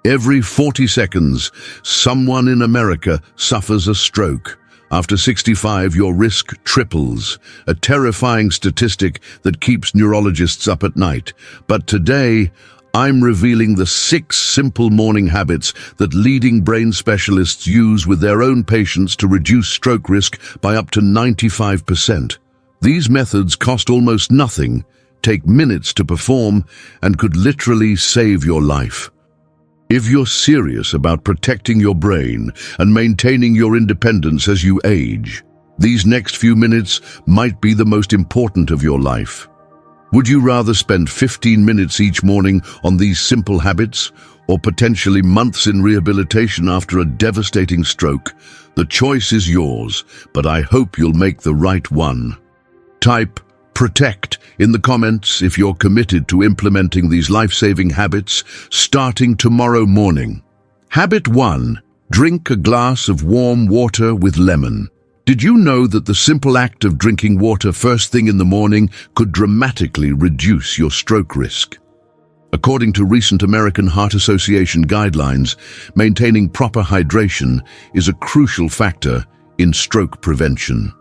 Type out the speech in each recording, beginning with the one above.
Every 40 seconds, someone in America suffers a stroke. After 65, your risk triples, a terrifying statistic that keeps neurologists up at night. But today, I'm revealing the 6 simple morning habits that leading brain specialists use with their own patients to reduce stroke risk by up to 95%. These methods cost almost nothing, take minutes to perform, and could literally save your life. If you're serious about protecting your brain and maintaining your independence as you age, these next few minutes might be the most important of your life. Would you rather spend 15 minutes each morning on these simple habits, or potentially months in rehabilitation after a devastating stroke? The choice is yours, but I hope you'll make the right one. Type PROTECT in the comments if you're committed to implementing these life-saving habits starting tomorrow morning. Habit 1. Drink a glass of warm water with lemon. Did you know that the simple act of drinking water first thing in the morning could dramatically reduce your stroke risk? According to recent American Heart Association guidelines, maintaining proper hydration is a crucial factor in stroke prevention.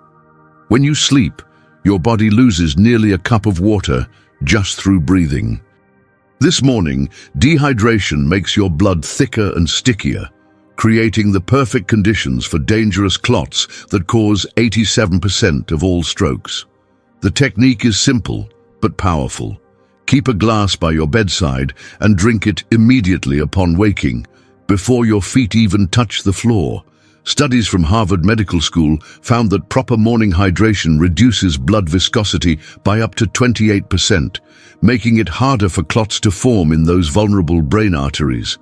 When you sleep, your body loses nearly a cup of water just through breathing. This morning, dehydration makes your blood thicker and stickier, creating the perfect conditions for dangerous clots that cause 87% of all strokes. The technique is simple but powerful. Keep a glass by your bedside and drink it immediately upon waking, before your feet even touch the floor. Studies from Harvard Medical School found that proper morning hydration reduces blood viscosity by up to 28%, making it harder for clots to form in those vulnerable brain arteries.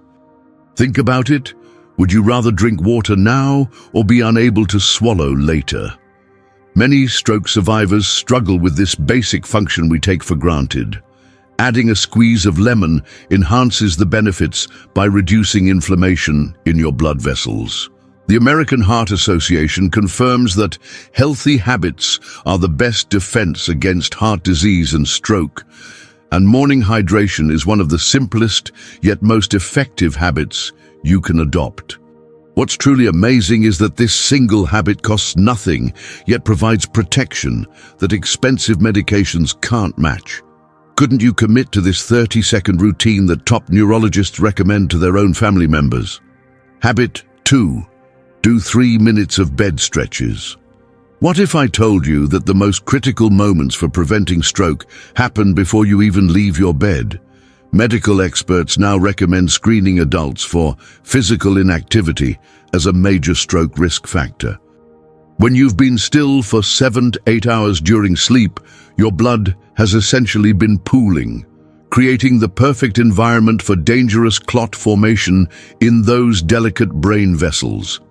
Think about it. Would you rather drink water now or be unable to swallow later? Many stroke survivors struggle with this basic function we take for granted. Adding a squeeze of lemon enhances the benefits by reducing inflammation in your blood vessels. The American Heart Association confirms that healthy habits are the best defense against heart disease and stroke, and morning hydration is one of the simplest yet most effective habits you can adopt. What's truly amazing is that this single habit costs nothing, yet provides protection that expensive medications can't match. Couldn't you commit to this 30-second routine that top neurologists recommend to their own family members? Habit 2. Do 3 minutes of bed stretches. What if I told you that the most critical moments for preventing stroke happen before you even leave your bed? Medical experts now recommend screening adults for physical inactivity as a major stroke risk factor. When you've been still for 7 to 8 hours during sleep, your blood has essentially been pooling, creating the perfect environment for dangerous clot formation in those delicate brain vessels.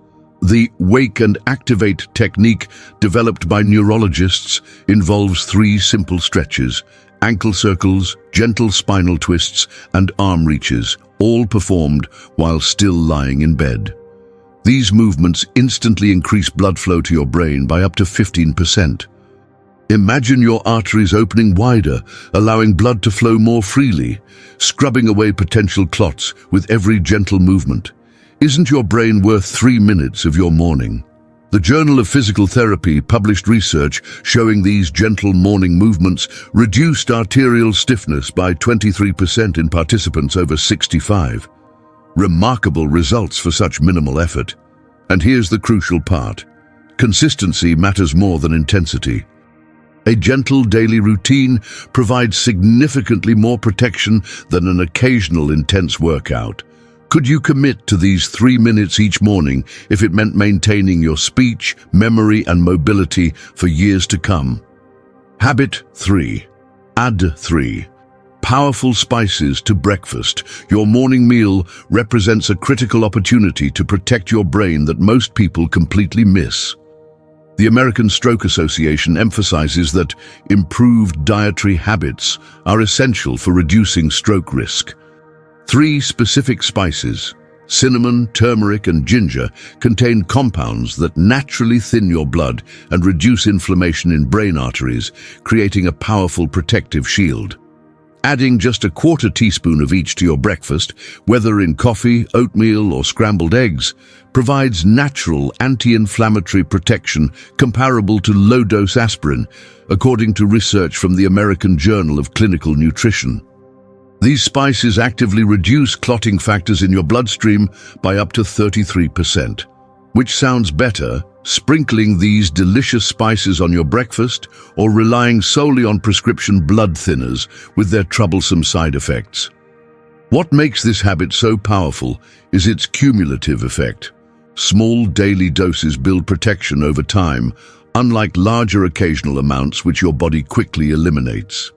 The Wake and Activate technique, developed by neurologists, involves 3 simple stretches: ankle circles, gentle spinal twists, and arm reaches, all performed while still lying in bed. These movements instantly increase blood flow to your brain by up to 15%. Imagine your arteries opening wider, allowing blood to flow more freely, scrubbing away potential clots with every gentle movement. Isn't your brain worth 3 minutes of your morning? The Journal of Physical Therapy published research showing these gentle morning movements reduced arterial stiffness by 23% in participants over 65. Remarkable results for such minimal effort. And here's the crucial part. Consistency matters more than intensity. A gentle daily routine provides significantly more protection than an occasional intense workout. Could you commit to these 3 minutes each morning if it meant maintaining your speech, memory, and mobility for years to come? Habit 3. Add 3 powerful spices to breakfast. Your morning meal represents a critical opportunity to protect your brain that most people completely miss. The American Stroke Association emphasizes that improved dietary habits are essential for reducing stroke risk. 3 specific spices, cinnamon, turmeric, and ginger, contain compounds that naturally thin your blood and reduce inflammation in brain arteries, creating a powerful protective shield. Adding just a quarter teaspoon of each to your breakfast, whether in coffee, oatmeal, or scrambled eggs, provides natural anti-inflammatory protection comparable to low-dose aspirin, according to research from the American Journal of Clinical Nutrition. These spices actively reduce clotting factors in your bloodstream by up to 33%. Which sounds better, sprinkling these delicious spices on your breakfast or relying solely on prescription blood thinners with their troublesome side effects? What makes this habit so powerful is its cumulative effect. Small daily doses build protection over time, unlike larger occasional amounts which your body quickly eliminates.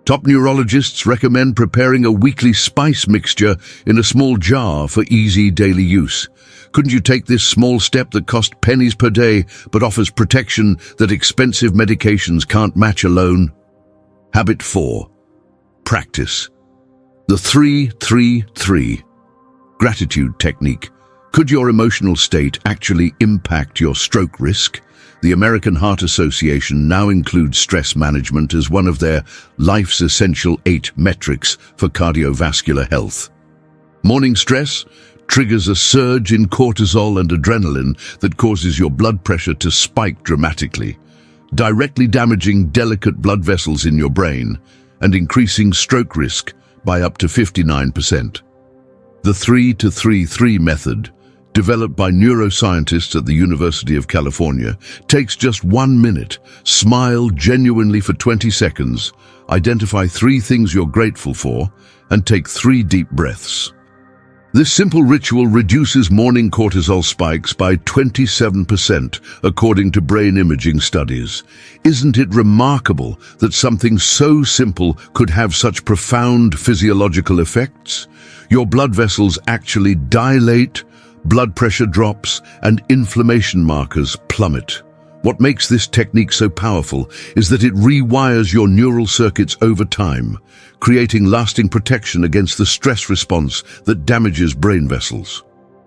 Top neurologists recommend preparing a weekly spice mixture in a small jar for easy daily use. Couldn't you take this small step that costs pennies per day but offers protection that expensive medications can't match alone? Habit 4. Practice. The 3-3-3 gratitude technique. Could your emotional state actually impact your stroke risk? The American Heart Association now includes stress management as one of their life's essential 8 metrics for cardiovascular health. Morning stress triggers a surge in cortisol and adrenaline that causes your blood pressure to spike dramatically, directly damaging delicate blood vessels in your brain and increasing stroke risk by up to 59%. The 3-3-3 method, developed by neuroscientists at the University of California, takes just 1 minute. Smile genuinely for 20 seconds, identify 3 things you're grateful for, and take 3 deep breaths. This simple ritual reduces morning cortisol spikes by 27%, according to brain imaging studies. Isn't it remarkable that something so simple could have such profound physiological effects? Your blood vessels actually dilate, blood pressure drops, and inflammation markers plummet. What makes this technique so powerful is that it rewires your neural circuits over time, creating lasting protection against the stress response that damages brain vessels.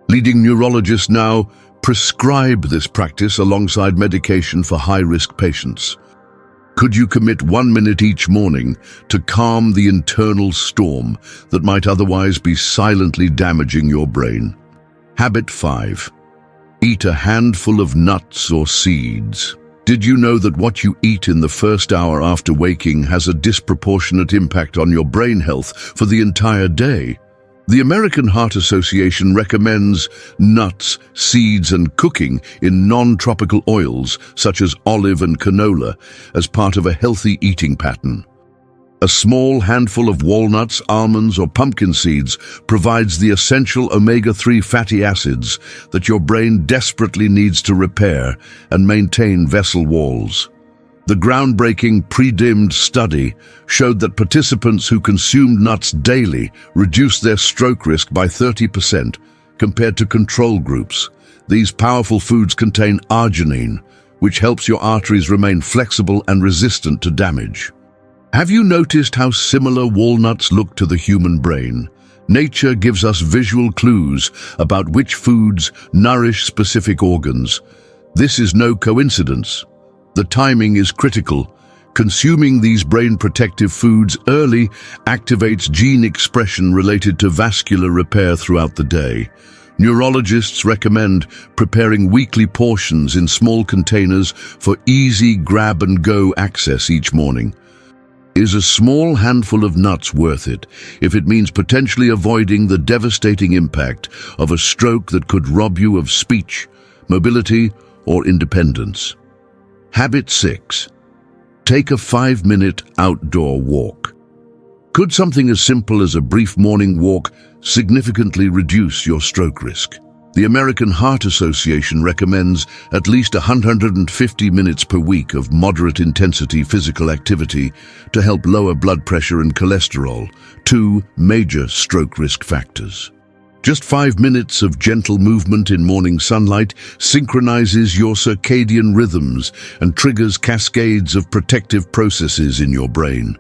Leading neurologists now prescribe this practice alongside medication for high-risk patients. Could you commit 1 minute each morning to calm the internal storm that might otherwise be silently damaging your brain? Habit 5. Eat a handful of nuts or seeds. Did you know that what you eat in the first hour after waking has a disproportionate impact on your brain health for the entire day? The American Heart Association recommends nuts, seeds, and cooking in non-tropical oils such as olive and canola as part of a healthy eating pattern. A small handful of walnuts, almonds, or pumpkin seeds provides the essential omega-3 fatty acids that your brain desperately needs to repair and maintain vessel walls. The groundbreaking pre-dimmed study showed that participants who consumed nuts daily reduced their stroke risk by 30% compared to control groups. These powerful foods contain arginine, which helps your arteries remain flexible and resistant to damage. Have you noticed how similar walnuts look to the human brain? Nature gives us visual clues about which foods nourish specific organs. This is no coincidence. The timing is critical. Consuming these brain-protective foods early activates gene expression related to vascular repair throughout the day. Neurologists recommend preparing weekly portions in small containers for easy grab-and-go access each morning. Is a small handful of nuts worth it if it means potentially avoiding the devastating impact of a stroke that could rob you of speech, mobility, or independence? Habit 6. Take a 5-minute outdoor walk. Could something as simple as a brief morning walk significantly reduce your stroke risk? The American Heart Association recommends at least 150 minutes per week of moderate-intensity physical activity to help lower blood pressure and cholesterol, 2 major stroke risk factors. Just 5 minutes of gentle movement in morning sunlight synchronizes your circadian rhythms and triggers cascades of protective processes in your brain.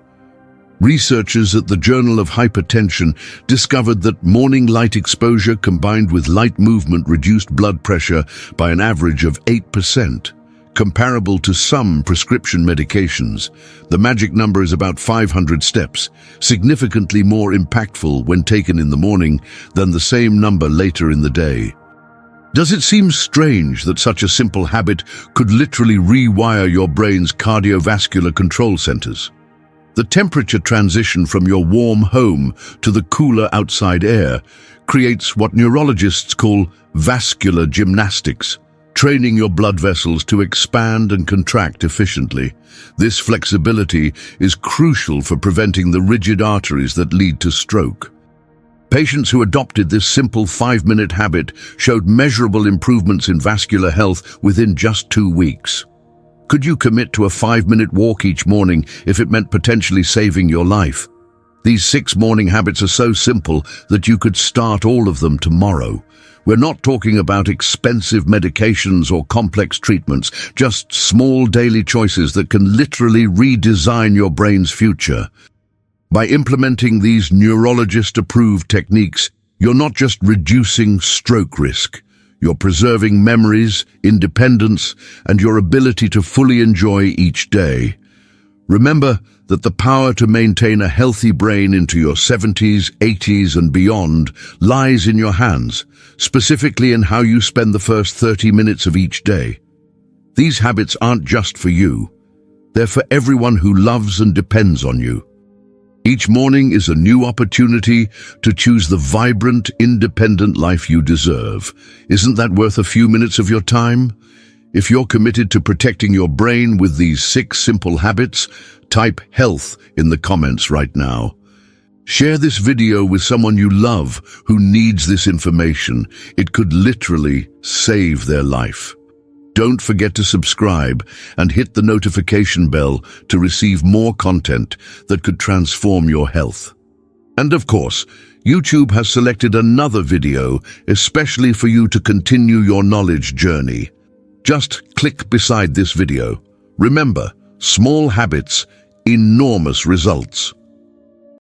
Researchers at the Journal of Hypertension discovered that morning light exposure combined with light movement reduced blood pressure by an average of 8%, Comparable to some prescription medications, the magic number is about 500 steps, significantly more impactful when taken in the morning than the same number later in the day. Does it seem strange that such a simple habit could literally rewire your brain's cardiovascular control centers? The temperature transition from your warm home to the cooler outside air creates what neurologists call vascular gymnastics, training your blood vessels to expand and contract efficiently. This flexibility is crucial for preventing the rigid arteries that lead to stroke. Patients who adopted this simple 5-minute habit showed measurable improvements in vascular health within just 2 weeks. Could you commit to a 5-minute walk each morning if it meant potentially saving your life? These 6 morning habits are so simple that you could start all of them tomorrow. We're not talking about expensive medications or complex treatments, just small daily choices that can literally redesign your brain's future. By implementing these neurologist-approved techniques, you're not just reducing stroke risk, you're preserving memories, independence, and your ability to fully enjoy each day. Remember that the power to maintain a healthy brain into your 70s, 80s, and beyond lies in your hands, specifically in how you spend the first 30 minutes of each day. These habits aren't just for you. They're for everyone who loves and depends on you. Each morning is a new opportunity to choose the vibrant, independent life you deserve. Isn't that worth a few minutes of your time? If you're committed to protecting your brain with these 6 simple habits, type health in the comments right now. Share this video with someone you love who needs this information. It could literally save their life. Don't forget to subscribe and hit the notification bell to receive more content that could transform your health. And of course, YouTube has selected another video especially for you to continue your knowledge journey. Just click beside this video. Remember, small habits, enormous results.